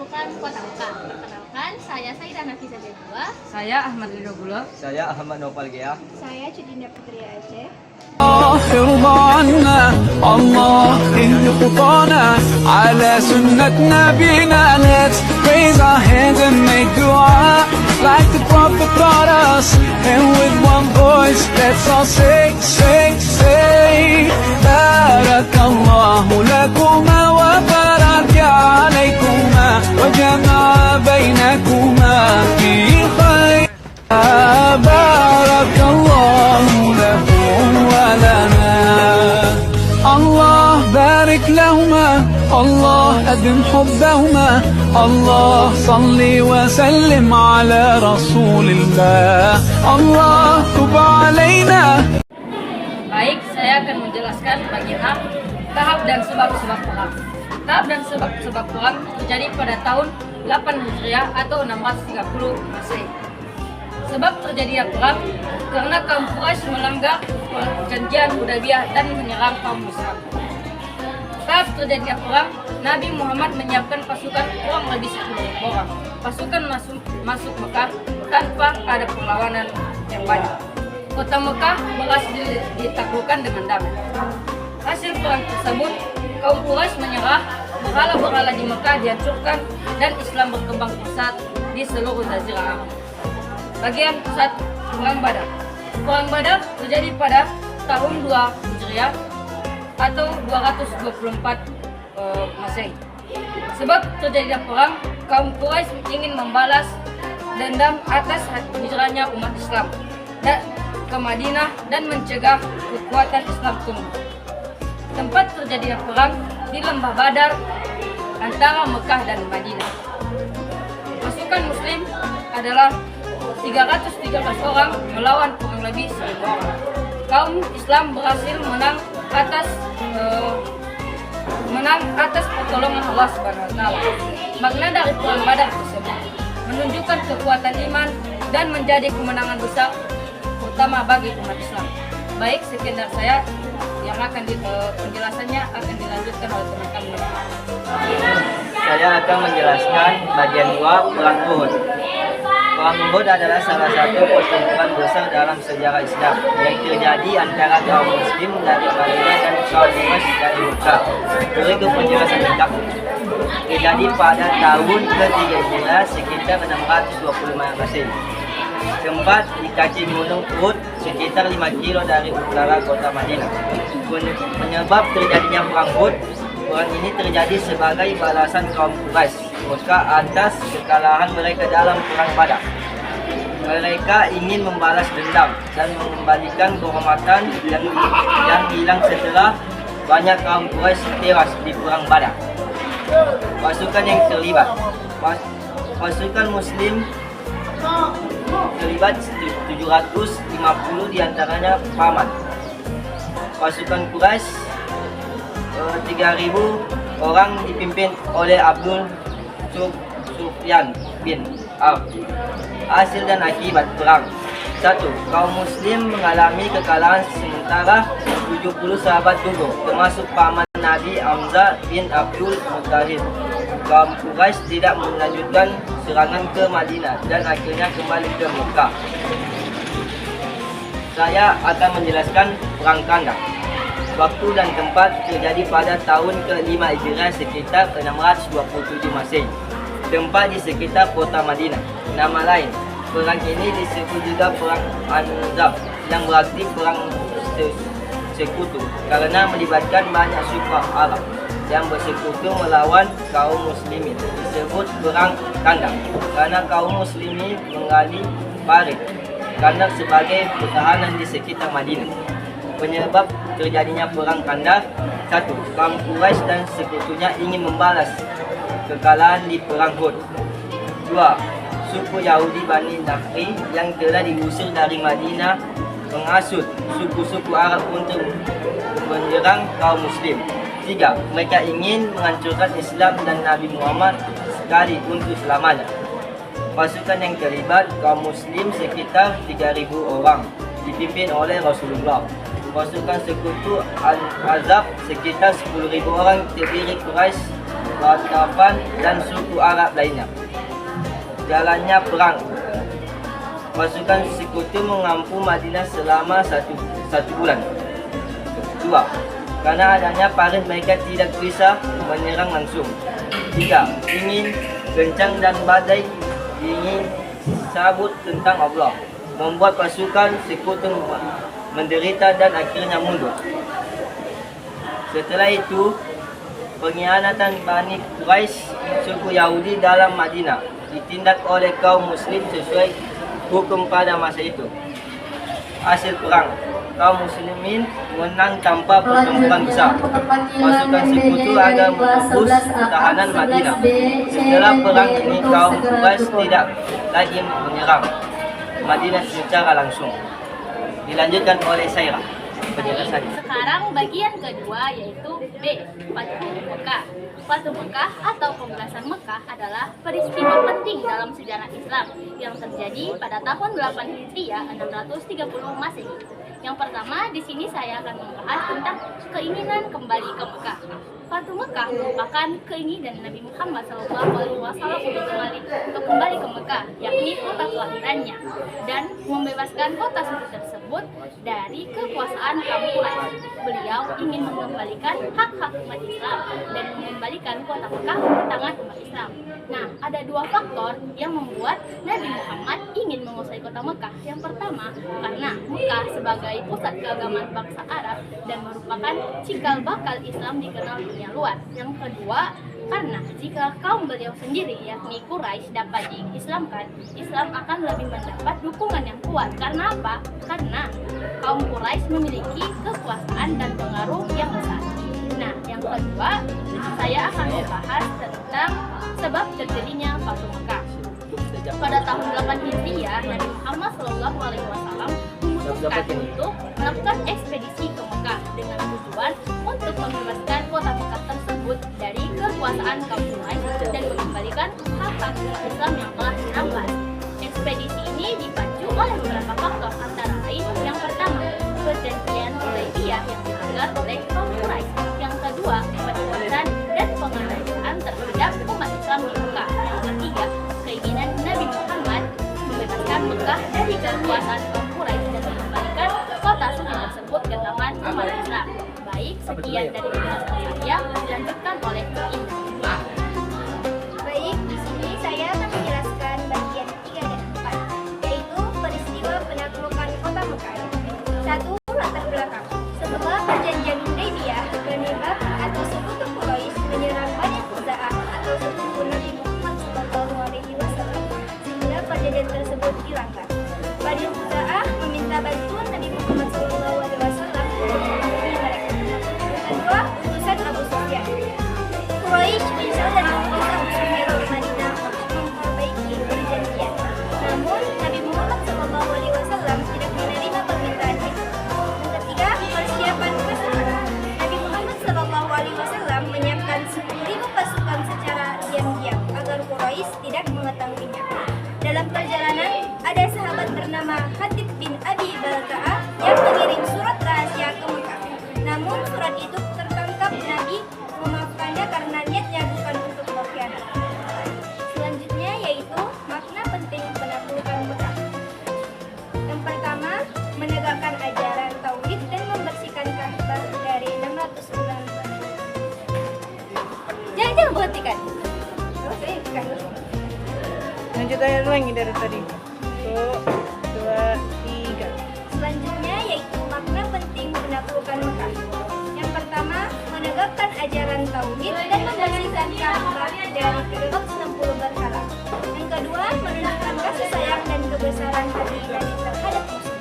menaklukkan kota Mekah. Perkenalkan, saya Saidah Nafisa Bedua. Saya Ahmad Ridho Gulo. Saya Ahmad Nopal Gea. Saya Cudinda Putri Aceh. ارضى عنا الله إن خطانا على سنة نبينا. Let's raise our hands and make dua like the prophet taught us, and with one voice let's all say, say, say barakallahu lakuma wa baraka alaykuma wa jama'a bainakuma fi khair. Barakallahu lakum wa lana. Allah barik lahuma, Allah أدم حبهما, Allah صلي وسلم على رسول الله, Allah تب علينا. Baik, saya akan menjelaskan bagian tahap dan sebab-sebab perang. Tahap dan sebab-sebab perang terjadi pada tahun 8 Hijriah atau 630 Masehi. Sebab terjadinya perang karena kaum Quraisy melanggar perjanjian Hudaybiyah dan menyerang kaum Islam. Saat terjadinya perang, Nabi Muhammad menyiapkan pasukan kurang lebih 10.000 orang. Pasukan masuk Mekah tanpa ada perlawanan yang banyak. Kota Mekah berhasil ditaklukkan dengan damai. Hasil perang tersebut, kaum Quraisy menyerah, berhala-berhala di Mekah dihancurkan, dan Islam berkembang pesat di seluruh Jazirah Arab. Bagian 1, Perang Badar. Perang Badar terjadi pada tahun 2 Hijriah atau 224 Masehi. Sebab terjadinya perang, kaum Quraisy ingin membalas dendam atas hijrahnya umat Islam ke Madinah dan mencegah kekuatan Islam tumbuh. Tempat terjadinya perang di Lembah Badar antara Mekah dan Madinah. Pasukan Muslim adalah 313 orang melawan kurang lebih 1.000 orang. Kaum Islam berhasil menang atas pertolongan Allah Subhanahu wa taala. Makna dari perang Badar tersebut menunjukkan kekuatan iman dan menjadi kemenangan besar terutama bagi umat Islam. Baik, sekian dari saya, yang akan penjelasannya akan dilanjutkan oleh teman kami. Saya akan menjelaskan bagian 2 Perang Uhud. Perang Uhud adalah salah satu pertempuran besar dalam sejarah Islam yang terjadi antara kaum Muslim dari Madinah dan kaum Quraisy dari Mekah. Berikut penjelasan lengkap. Terjadi pada tahun ke-3 Hijriah sekitar 625 Masehi. Tempat di kaki Gunung Uhud sekitar 5 kilo dari utara kota Madinah. Penyebab terjadinya perang Uhud, perang ini terjadi sebagai balasan kaum Quraisy Mekah atas kekalahan mereka dalam perang Badar. Mereka ingin membalas dendam dan mengembalikan kehormatan yang hilang setelah banyak kaum Quraisy tewas di perang Badar. Pasukan yang terlibat, pasukan Muslim terlibat 750 diantaranya paman. Pasukan Quraisy 3.000 orang dipimpin oleh Abdul Sufyan bin Auf. Hasil dan akibat perang. 1. Kaum Muslim mengalami kekalahan sementara 70 sahabat gugur, termasuk paman Nabi Hamzah bin Abdul Muttalib. Kaum Quraisy tidak melanjutkan serangan ke Madinah dan akhirnya kembali ke Mekah. Saya akan menjelaskan perang Khandaq. Waktu dan tempat terjadi pada tahun ke-5 Hijriah sekitar 627 Masehi. Tempat di sekitar kota Madinah. Nama lain, perang ini disebut juga perang Anzab, yang berarti perang sekutu karena melibatkan banyak suku Arab yang bersekutu melawan kaum muslimin. Disebut perang Khandaq karena kaum muslimin menggali parit Khandaq sebagai pertahanan di sekitar Madinah. Penyebab terjadinya perang Khandaq: 1. Kaum Quraisy dan sekutunya ingin membalas kekalahan di perang Uhud. 2. Suku Yahudi Bani Nakri yang telah diusir dari Madinah menghasut suku-suku Arab untuk menyerang kaum Muslim. 3. Mereka ingin menghancurkan Islam dan Nabi Muhammad sekali untuk selamanya. Pasukan yang terlibat kaum Muslim sekitar 3.000 orang dipimpin oleh Rasulullah. Pasukan sekutu Al-Ahzab sekitar 10.000 orang terdiri Quraisy Ghatafan, dan suku Arab lainnya. Jalannya perang. Pasukan sekutu mengampu Madinah selama satu bulan. Kedua, karena adanya parit mereka tidak bisa menyerang langsung. Tiga, ingin kencang dan badai, ingin sabut tentang Allah, membuat pasukan sekutu menderita dan akhirnya mundur. Setelah itu, pengkhianatan Bani Quraisy, suku Yahudi dalam Madinah, ditindak oleh kaum muslim sesuai hukum pada masa itu. Hasil perang, kaum muslimin menang tanpa pertempuran besar. Pasukan sekutu akan menembus pertahanan Madinah. Setelah perang ini, kaum Quraisy tidak lagi menyerang Madinah secara langsung. Dilanjutkan oleh Sairah penjelasannya. Sekarang bagian kedua yaitu B. Fathu Mekah. Fathu Mekah atau pembebasan Mekah adalah peristiwa penting dalam sejarah Islam yang terjadi pada tahun 8 Hijriah 630 Masehi. Yang pertama, di sini saya akan membahas tentang keinginan kembali ke Mekah. Fathu Mekah merupakan keinginan Nabi Muhammad SAW untuk kembali ke Mekah, yakni kota kelahirannya, dan membebaskan kota suci tersebut dari kekuasaan kaum Quraisy. Beliau ingin mengembalikan hak-hak umat Islam dan mengembalikan kota Mekah ke tangan umat Islam. Nah, ada dua faktor yang membuat Nabi Muhammad ingin menguasai kota Mekah. Yang pertama, karena Mekah sebagai pusat keagamaan bangsa Arab dan merupakan cikal bakal Islam dikenal dunia luar. Yang kedua, karena jika kaum beliau sendiri yakni Quraisy dapat diislamkan, Islam akan lebih mendapat dukungan yang kuat. Karena apa? Karena kaum Quraisy memiliki kekuasaan dan pengaruh yang besar. Nah, yang kedua, saya akan membahas tentang sebab terjadinya Fathu Mekah. Pada tahun 8 Hijriah, Nabi Muhammad SAW memutuskan untuk melakukan ekspedisi ke Mekah dengan tujuan untuk membebaskan kota Mekah tersebut dari kekuasaan kaum Quraisy dan mengembalikan hak-hak Islam yang telah dirampas. Ekspedisi ini dipacu oleh beberapa faktor, antara lain yang pertama, perjanjian Hudaybiyah yang dilanggar oleh kaum Quraisy. Yang kedua, penyebaran dan penganiayaan terhadap umat Islam di Mekah. Yang ketiga, keinginan Nabi Muhammad membebaskan Mekah dari kekuasaan kaum Quraisy dan mengembalikan kota suci tersebut ke tangan umat Islam. Baik, sekian dari penjelasan saya, dilanjutkan oleh Indah. Baik, di sini saya akan menjelaskan bagian 3 dan 4, yaitu peristiwa penaklukan kota Mekah. 1. Latar belakang. Setelah perjanjian Hudaybiyah, Bani Bakr atau sekutu Quraisy menyerang Bani Khuza'ah atau sekutu Nabi Muhammad SAW, sehingga perjanjian tersebut dilanggar. Bani Khuza'ah meminta bantuan Nabi Muhammad SAW untuk memenuhi mereka. Kedua, utusan Abu Sufyan. Quraisy menyesal dan mengutus Abu Sufyan ke Madinah untuk memperbaiki perjanjian. Namun, Nabi Muhammad SAW tidak menerima permintaan itu. Yang ketiga, persiapan pasukan. Nabi Muhammad SAW menyiapkan 10.000 pasukan secara diam-diam agar Quraisy tidak mengetahuinya. Dalam perjalanan, ada sahabat bernama Hatib bin Abi Balta'a yang mengirim surat rahasia ke Mekah. Namun, surat itu tertangkap Nabi memaafkannya karena niatnya bukan untuk berkhianat. Selanjutnya yaitu makna penting penaklukan Mekah. Yang pertama, menegakkan ajaran tauhid dan membersihkan Ka'bah dari 609 batu. Jangan berhentikan. Terus hentikan. Lanjut aja lagi dari tadi. 1, 2, 3. Selanjutnya yaitu makna penting penaklukan Mekah. Yang pertama, menegakkan ajaran tauhid dan membersihkan Ka'bah dari kedok 60 berhala. Yang kedua, menunjukkan kasih sayang dan kebesaran hati Nabi terhadap musuh.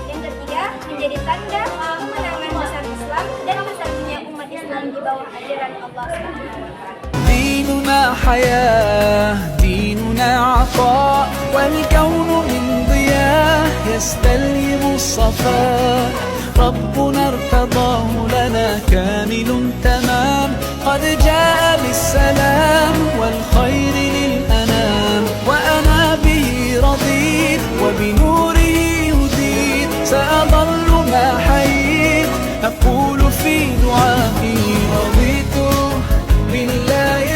Yang ketiga, menjadi tanda kemenangan besar Islam dan besarnya umat Islam di bawah ajaran Allah SWT. ديننا حياة ديننا عطاء والكون من ضياه يستلهم الصفاء ربنا ارتضاه لنا كامل تمام قد جاء بالسلام والخير للأنام وأنا به رضيت وبنوره هديت سأظل ما حييت أقول في دعائي رضيت بالله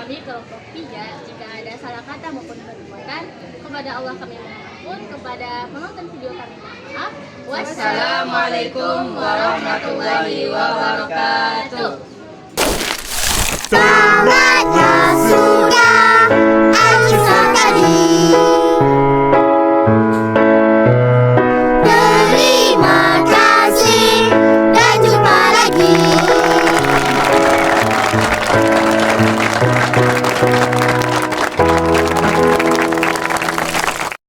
kami kelompok 3. Jika ada salah kata maupun perbuatan, kepada Allah kami mohon ampun, kepada penonton video kami mohon maaf. Wassalamualaikum warahmatullahi wabarakatuh. Sama